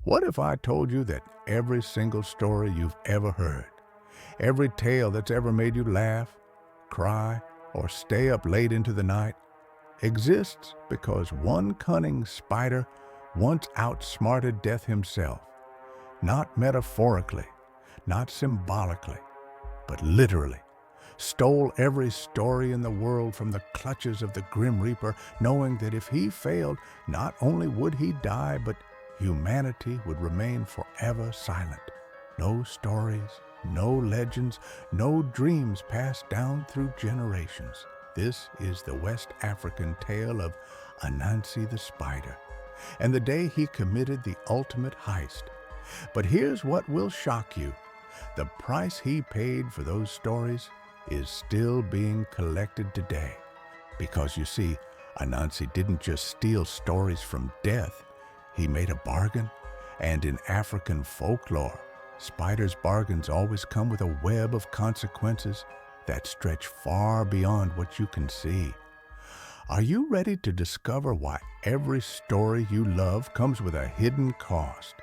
What if I told you that every single story you've ever heard, every tale that's ever made you laugh, cry, or stay up late into the night, exists because one cunning spider once outsmarted death himself, not metaphorically, not symbolically, but literally, stole every story in the world from the clutches of the Grim Reaper, knowing that if he failed, not only would he die, but humanity would remain forever silent. No stories, no legends, no dreams passed down through generations. This is the West African tale of Anansi the spider, and the day he committed the ultimate heist. But here's what will shock you. The price he paid for those stories is still being collected today. Because you see, Anansi didn't just steal stories from death, he made a bargain. And in African folklore, spiders' bargains always come with a web of consequences that stretch far beyond what you can see. Are you ready to discover why every story you love comes with a hidden cost?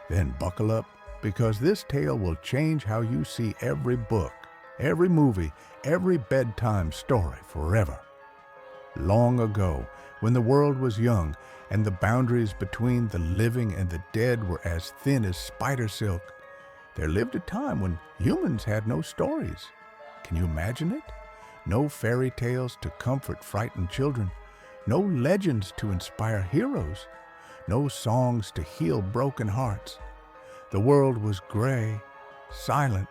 Then buckle up, because this tale will change how you see every book, every movie, every bedtime story forever. Long ago, when the world was young and the boundaries between the living and the dead were as thin as spider silk, there lived a time when humans had no stories. Can you imagine it? No fairy tales to comfort frightened children, no legends to inspire heroes, no songs to heal broken hearts. The world was gray, silent,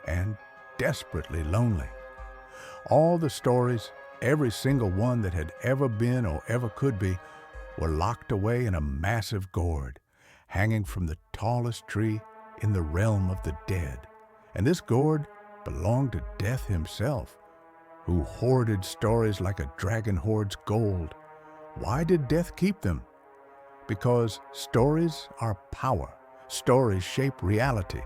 and desperately lonely. All the stories, every single one that had ever been or ever could be, were locked away in a massive gourd, hanging from the tallest tree in the realm of the dead. And this gourd belonged to Death himself, who hoarded stories like a dragon hoards gold. Why did Death keep them? Because stories are power. Stories shape reality.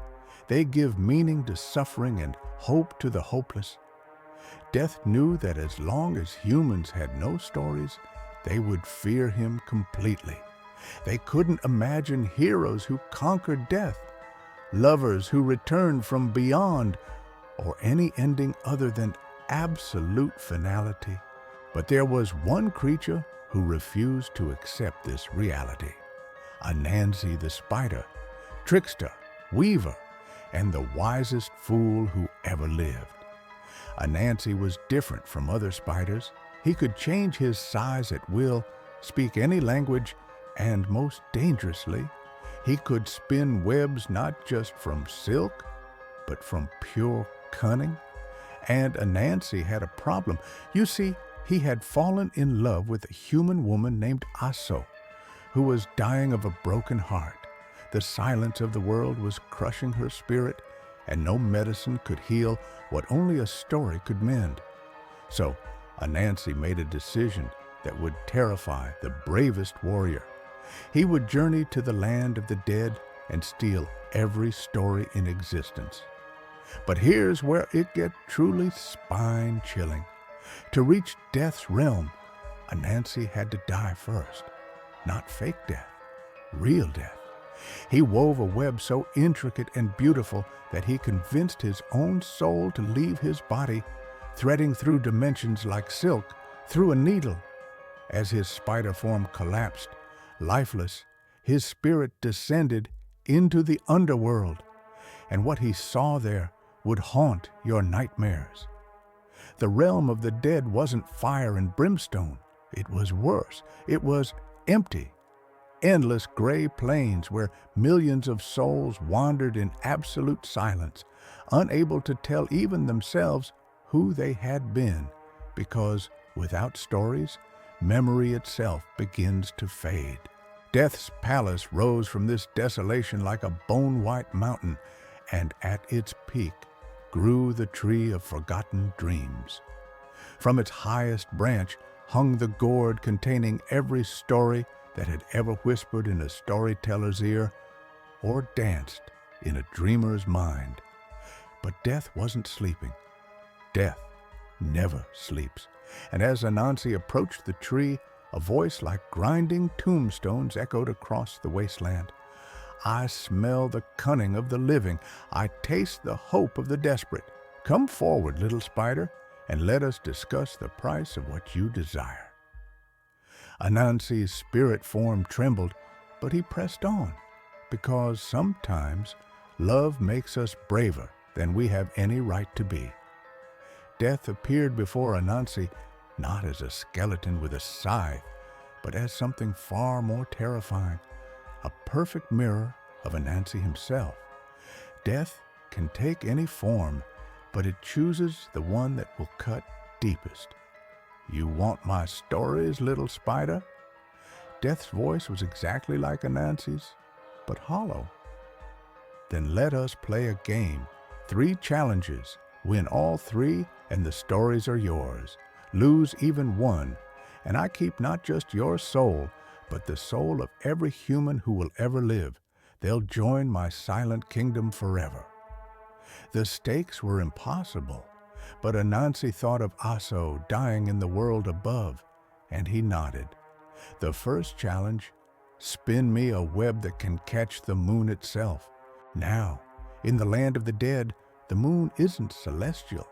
They give meaning to suffering and hope to the hopeless. Death knew that as long as humans had no stories, they would fear him completely. They couldn't imagine heroes who conquered death, lovers who returned from beyond, or any ending other than absolute finality. But there was one creature who refused to accept this reality. Anansi the spider, trickster, weaver, and the wisest fool who ever lived. Anansi was different from other spiders. He could change his size at will, speak any language, and most dangerously, he could spin webs not just from silk, but from pure cunning. And Anansi had a problem. You see, he had fallen in love with a human woman named Aso, who was dying of a broken heart. The silence of the world was crushing her spirit, and no medicine could heal what only a story could mend. So Anansi made a decision that would terrify the bravest warrior. He would journey to the land of the dead and steal every story in existence. But here's where it gets truly spine-chilling. To reach death's realm, Anansi had to die first. Not fake death, real death. He wove a web so intricate and beautiful that he convinced his own soul to leave his body, threading through dimensions like silk through a needle. As his spider form collapsed, lifeless, his spirit descended into the underworld, and what he saw there would haunt your nightmares. The realm of the dead wasn't fire and brimstone. It was worse. It was empty. Endless gray plains where millions of souls wandered in absolute silence, unable to tell even themselves who they had been, because without stories, memory itself begins to fade. Death's palace rose from this desolation like a bone-white mountain, and at its peak grew the tree of forgotten dreams. From its highest branch hung the gourd containing every story that had ever whispered in a storyteller's ear or danced in a dreamer's mind. But death wasn't sleeping. Death never sleeps. And as Anansi approached the tree, a voice like grinding tombstones echoed across the wasteland. I smell the cunning of the living. I taste the hope of the desperate. Come forward, little spider, and let us discuss the price of what you desire." Anansi's spirit form trembled, but he pressed on, because sometimes love makes us braver than we have any right to be. Death appeared before Anansi not as a skeleton with a scythe, but as something far more terrifying, a perfect mirror of Anansi himself. Death can take any form, but it chooses the one that will cut deepest. "You want my stories, little spider?" Death's voice was exactly like Anansi's, but hollow. "Then let us play a game. 3 challenges. Win all 3, and the stories are yours. Lose even one, and I keep not just your soul, but the soul of every human who will ever live. They'll join my silent kingdom forever." The stakes were impossible, but Anansi thought of Aso dying in the world above, and he nodded. The first challenge: spin me a web that can catch the moon itself. Now, in the land of the dead, the moon isn't celestial.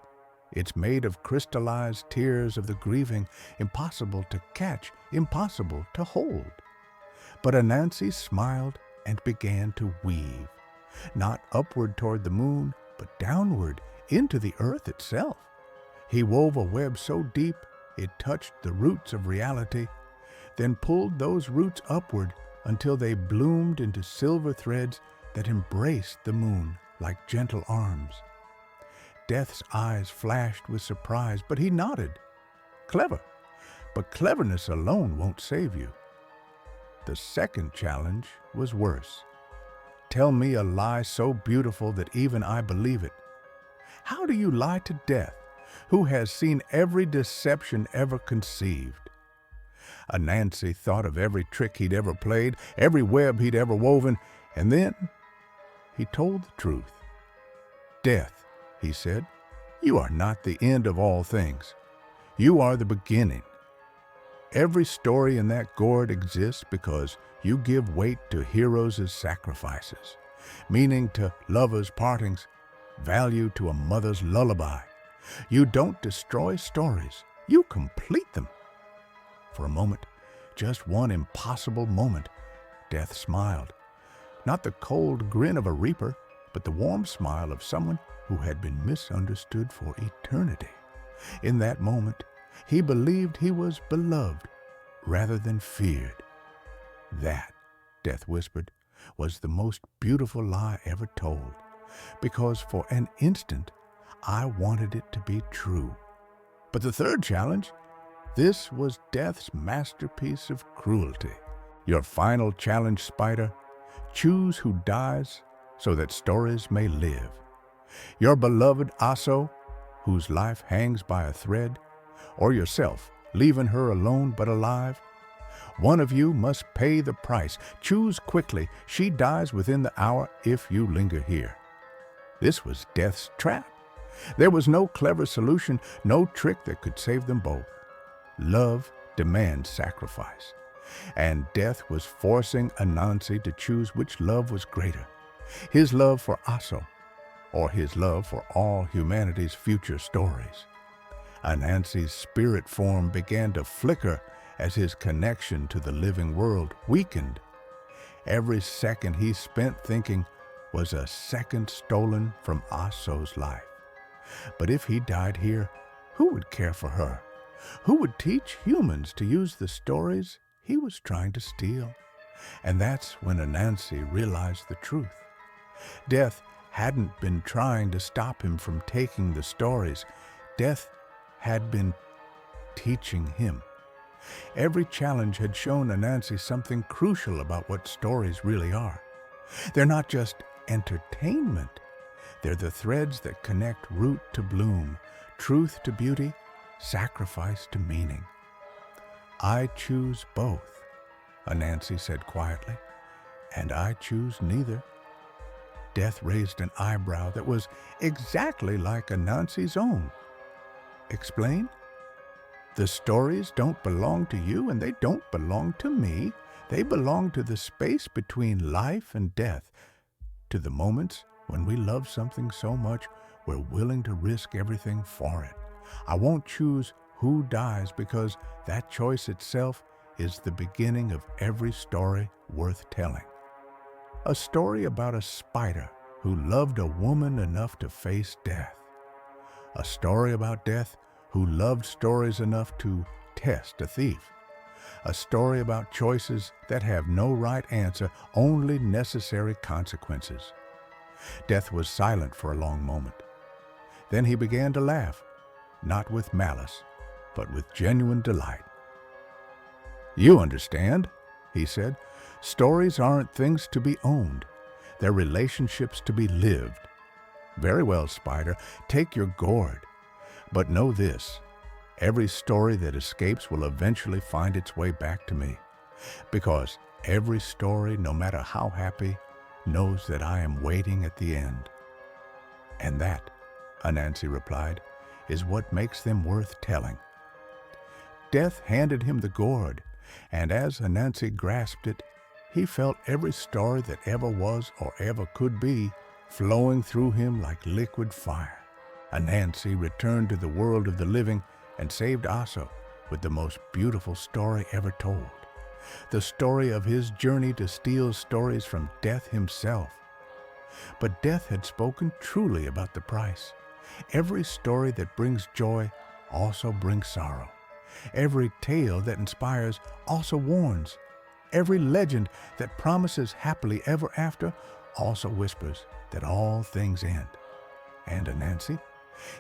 It's made of crystallized tears of the grieving, impossible to catch, impossible to hold. But Anansi smiled and began to weave, not upward toward the moon, but downward into the earth itself. He wove a web so deep it touched the roots of reality, then pulled those roots upward until they bloomed into silver threads that embraced the moon like gentle arms. Death's eyes flashed with surprise, but he nodded. Clever, but cleverness alone won't save you. The second challenge was worse. Tell me a lie so beautiful that even I believe it. How do you lie to death, who has seen every deception ever conceived? Anansi thought of every trick he'd ever played, every web he'd ever woven, and then he told the truth. "Death," he said, "you are not the end of all things. You are the beginning. Every story in that gourd exists because you give weight to heroes' sacrifices, meaning to lovers' partings, value to a mother's lullaby. You don't destroy stories, you complete them." For a moment, just one impossible moment, Death smiled. Not the cold grin of a reaper, but the warm smile of someone who had been misunderstood for eternity. In that moment, he believed he was beloved rather than feared. "That," Death whispered, "was the most beautiful lie ever told, because for an instant I wanted it to be true." But the third challenge, this was Death's masterpiece of cruelty. Your final challenge, Spider: choose who dies so that stories may live. Your beloved Aso, whose life hangs by a thread, or yourself, leaving her alone but alive? One of you must pay the price. Choose quickly. She dies within the hour if you linger here. This was Death's trap. There was no clever solution, no trick that could save them both. Love demands sacrifice, and Death was forcing Anansi to choose which love was greater, his love for Aso, or his love for all humanity's future stories. Anansi's spirit form began to flicker as his connection to the living world weakened. Every second he spent thinking was a second stolen from Aso's life. But if he died here, who would care for her? Who would teach humans to use the stories he was trying to steal? And that's when Anansi realized the truth. Death hadn't been trying to stop him from taking the stories. Death had been teaching him. Every challenge had shown Anansi something crucial about what stories really are. They're not just entertainment. They're the threads that connect root to bloom, truth to beauty, sacrifice to meaning. "I choose both," Anansi said quietly, "and I choose neither." Death raised an eyebrow that was exactly like Anansi's own. "Explain?" "The stories don't belong to you and they don't belong to me. They belong to the space between life and death, to the moments when we love something so much we're willing to risk everything for it. I won't choose who dies because that choice itself is the beginning of every story worth telling. A story about a spider who loved a woman enough to face death. A story about death who loved stories enough to test a thief. A story about choices that have no right answer, only necessary consequences. Death was silent for a long moment. Then he began to laugh, not with malice, but with genuine delight. "You understand," he said. "Stories aren't things to be owned. They're relationships to be lived. Very well, Spider, take your gourd. But know this, every story that escapes will eventually find its way back to me. Because every story, no matter how happy, knows that I am waiting at the end." "And that," Anansi replied, "is what makes them worth telling." Death handed him the gourd, and as Anansi grasped it, he felt every story that ever was or ever could be flowing through him like liquid fire. Anansi returned to the world of the living and saved Aso with the most beautiful story ever told. The story of his journey to steal stories from Death himself. But Death had spoken truly about the price. Every story that brings joy also brings sorrow. Every tale that inspires also warns. Every legend that promises happily ever after also whispers that all things end. And Anansi,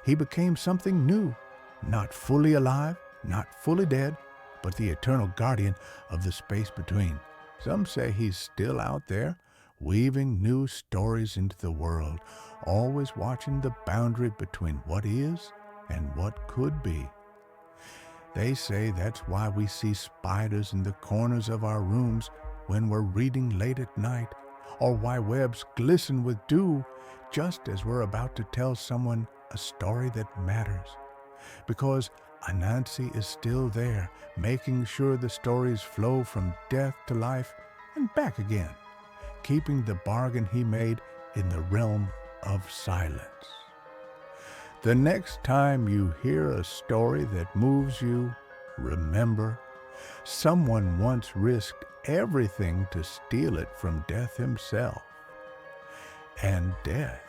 he became something new, not fully alive, not fully dead, but the eternal guardian of the space between. Some say he's still out there, weaving new stories into the world, always watching the boundary between what is and what could be. They say that's why we see spiders in the corners of our rooms when we're reading late at night, or why webs glisten with dew just as we're about to tell someone a story that matters. Because Anansi is still there, making sure the stories flow from death to life and back again, keeping the bargain he made in the realm of silence. The next time you hear a story that moves you, remember, someone once risked everything to steal it from Death himself. And Death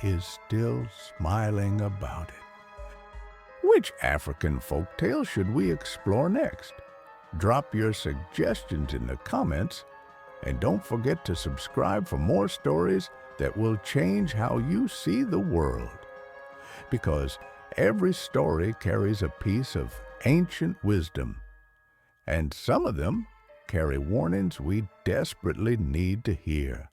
is still smiling about it. Which African folktale should we explore next? Drop your suggestions in the comments, and don't forget to subscribe for more stories that will change how you see the world. Because every story carries a piece of ancient wisdom, and some of them carry warnings we desperately need to hear.